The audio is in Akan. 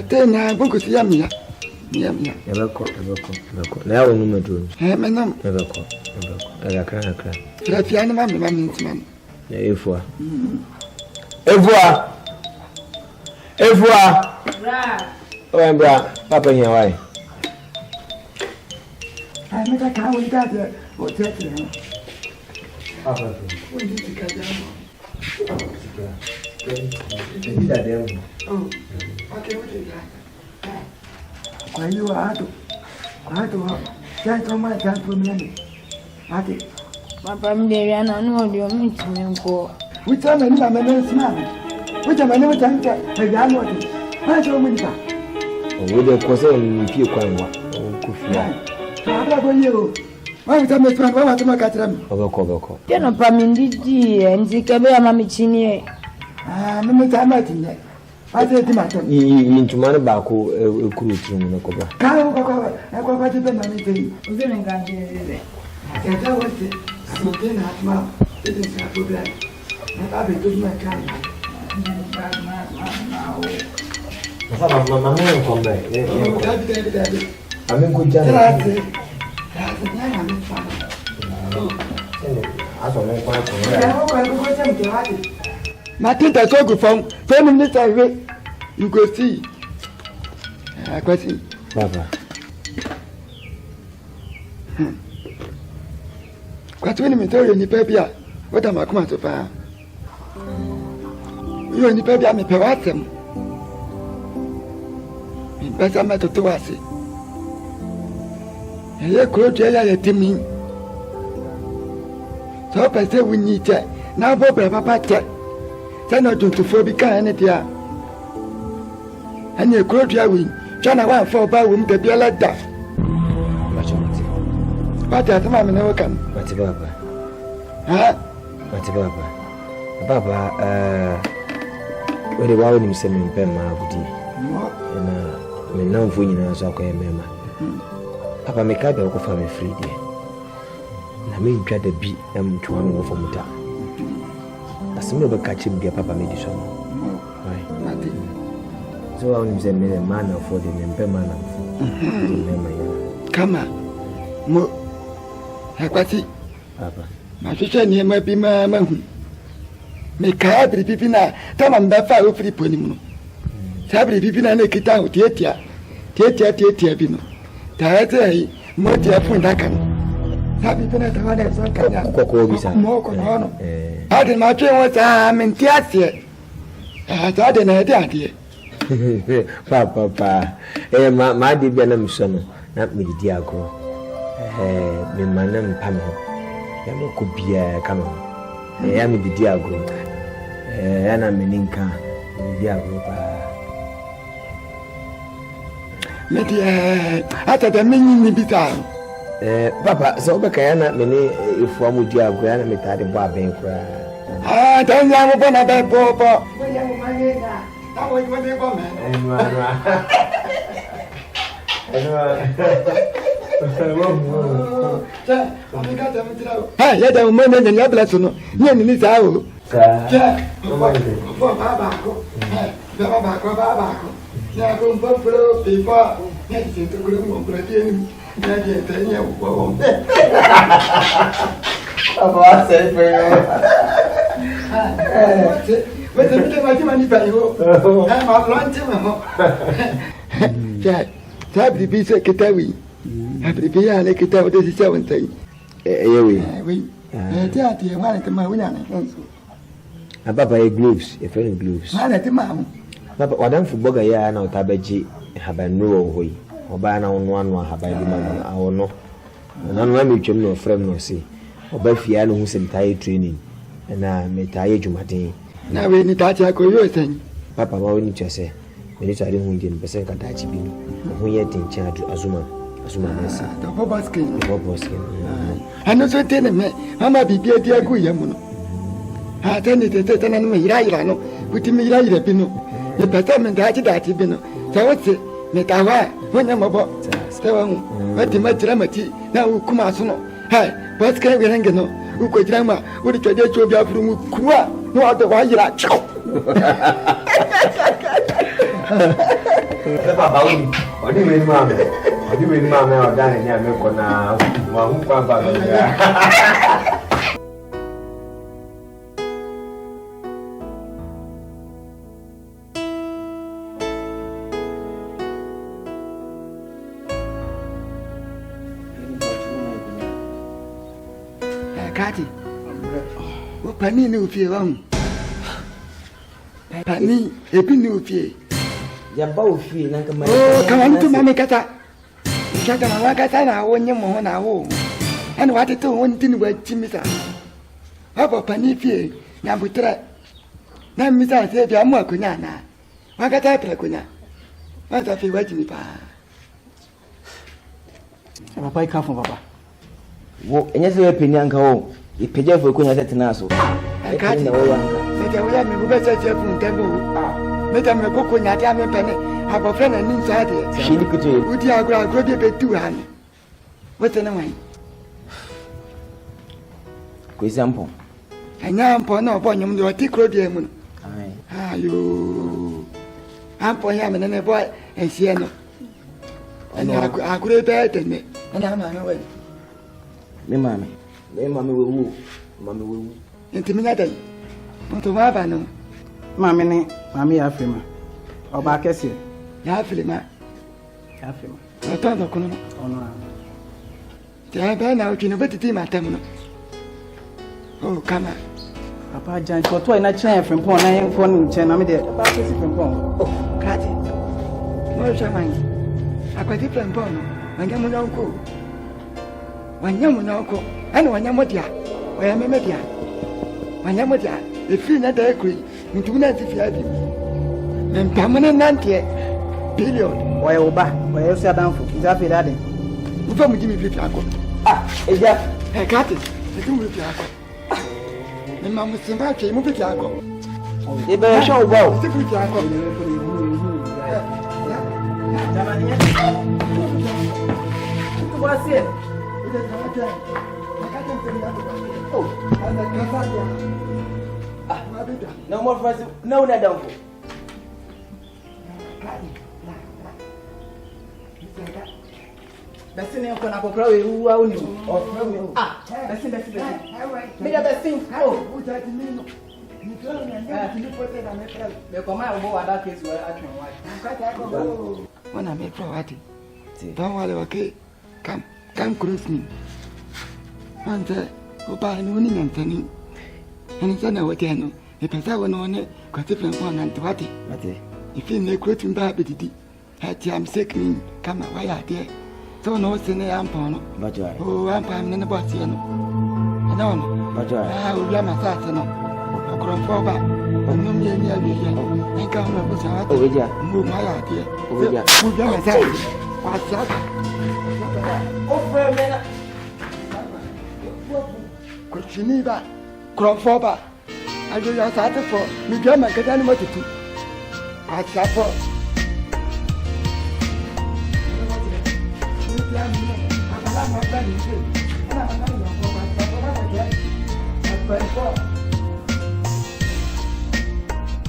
Tena buku siamia. Ebeko. Na yawo no maduro. Menam. Ebeko. Akra. Rafiani mami ntiman. Efua. Bra. Oh, bra. Papa here why? I make a cow with that. What that? Papa. We need to cut down. Oh, okay, what is that? Why you are to? Can't come my time for me. Papa, Mariana, no, you meet me go. Which time I never met man. Which time I never time to a young one. I don't win that. With the cousin, if you can walk. How about you? Why would I make one? Why want to make a drum? Overco. Then a Pamindi and the Cabella Mamicini. No more time I think. I said to myself, you need to man about a cruise in the Cobra. Come over, I go back to the money thing. Then I And that was it. I'm going to have my business. I'll be doing my car. Mamma come back. I'm in good job. Nothing that's so good from 10 minutes away. You go see. I question. Papa. Question me tell you ni pebia. What am I coming to find? You ni pebia me pewatem. Me pesa me to wasi. Ye kro je ya yetimi. So pese we need it. Now bo papa che. Say no to phobic any dia. And ye kro je we. Chana one for ba we me be like that. What are the mamma never can? What's Papa? Huh? What's Papa? When the wow him send me pen my goodie. And me now for you know, so I can remember. Papa, make up a family free day. I mean, try the beat them to one over Muta. As soon as I catch him, dear Papa made you some. Right? So I will send me a man for the member man. Come on. Mo. Akwati. Papa. Ma hwehwe ne ma bi ma hu. Me ka abri bibi na ta ma mba fa ofri poni mu no. Ta abri bibi na kita ho tietia bi no. Ta ate mo tie fun da kan. Ta bibi na ta wada so kan ya. Kokko bi sa. Mo ko no. Ade ma twe won sa me ntiasie. Ta ade na ade. Papa. Ma di bia na mi so no. Na me di agro. Me manam pam ho. Ya mo ko bia kama. Ya me di agro. Ya na me ninka. Di agro pa. Me di ata da menyi ni bita. Papa, so be kaya na me ni ifu amu di agro ya na me tade bo aben kura. Dan ya mo bona be bo. Bo ya mo mangena. Ta wo mo de bo me. Hey, yeah, the woman and the bless no. You need to go. Yeah, go buffalo before. Yes, to groom on Brazilian. Yeah, 10 years. Papa said for you. But the money by you. I'm a lunch. Yeah, Tabby be secretary. Happy be a nectar with the 17. Papa, gloves, a friend gloves. Papa, what I'm for Boga ya na tabaji have a no way. Or by now one have I been our no. None of me no friend no see. Or by Fiano who's in tie training. And I may tie Jumatin. Now we need that I go thing. Papa, what we need to say. We need to have 100% Katachi bin. Who yet in charge Azuma. The Boba skin. I know so tell me, Mamma be dear good yamuno. I tell it to tell me, Irano, put me right pino. The performance that you been. So what's it? Metawa, when I'm about 7, what the matramati, now come out soon. Hi, what's can we hang no? Who could drama? Would it get you from Kua? No other why you're Papa, what do you mean, Mamma? What do you mean, Mamma? Or Danny, I'm going now. One papa. Kati, pani ni ufie wangu. Pani, epi ni ufie. Jamba ufie na kama. Oh, kama mtu mame kata. Kata na wakata na wonye mo na wo. Ani wate to won tin wa chimisa. Hapo pani fie na butra. Na misa se bia mu akunya na. Wakata tra kunya. Wata fie wa chimi pa. Papa ikafu papa. Wo enye se peni anka wo. Ipeja fo kunya setena so. Kati na wo anka. Meja wo ya me bube se che fun tembo. Meja me koko nya dia me pene. Abo fe na ni nsa de. Shini kutu. Udi agura bi betu ha ni. Wote na wan. Ko example. Anya mpo na obo nyum de oti kro de mu. Ai. Ayo. Ampo ya me ne bo ensie no. Anya agura be de me. Anya ma na we. Me mame wewu. Mame wewu. Enti me nyada. Moto ma ba no. Mame ya afema. Oba kese. Ya afema. Ya afema. Ata ndo kono. Ono. Ya ba na uchi no betiti ma tam no. Oh, kama. Papa jan ko to ina chen frempon na yen fo ni chen na me de. Papa kese frempon. Oh, kati. Mo shamangi. Akwati frempon no. Wanya mo na nko. Wanya mo na nko. Ana wanya mo dia. Oya meme dia. Wanya mo dia. E fi na da ekuri. Ntu na ti fi abi. Mpamane nantie. Billion. Oya oba. Oya si adanfo. Nza fi dade. Ufa mu jimi fi akọ. Eja. Kati. Etu mu fi akọ. Mma mu simba che mu fi akọ. Ebe show go. Ti fi akọ. Jamani. Tuwasi. Oh, ana kasa ya. No more friends. No, na down. Besi ne ko na kokra we wu wa oni. Besi. Me da besi. Oh, uja ti mino. Ni kero ni anga ti pote na me kero. be ko ma wo wa da case we atwen wa. Kata ko. Wana me kero wati. Don't worry, okay. Come cross me. Ante, opa ni woni nyantani. Ani sana wote no. E pesa wono ne ko ti fen ko nan twati. Ate. Ifi ne krotu mba bedidi. Hati am sick ni kama waya de. So no sene am pono. Bajwa. Oh, am pam ne boss ye no. No no. Bajwa. O ya masase no. Okromfo ba. Onum ye ni abi ye. Enka ho bo sa. O weja. Mu ma ya de. O weja. Mu ya masase. Wasa. O fre me na. Kuchini ba. Kromfo ba. Ajo ya sa te fo. Mi bia man ka ni motutu. Wasa fo. Ana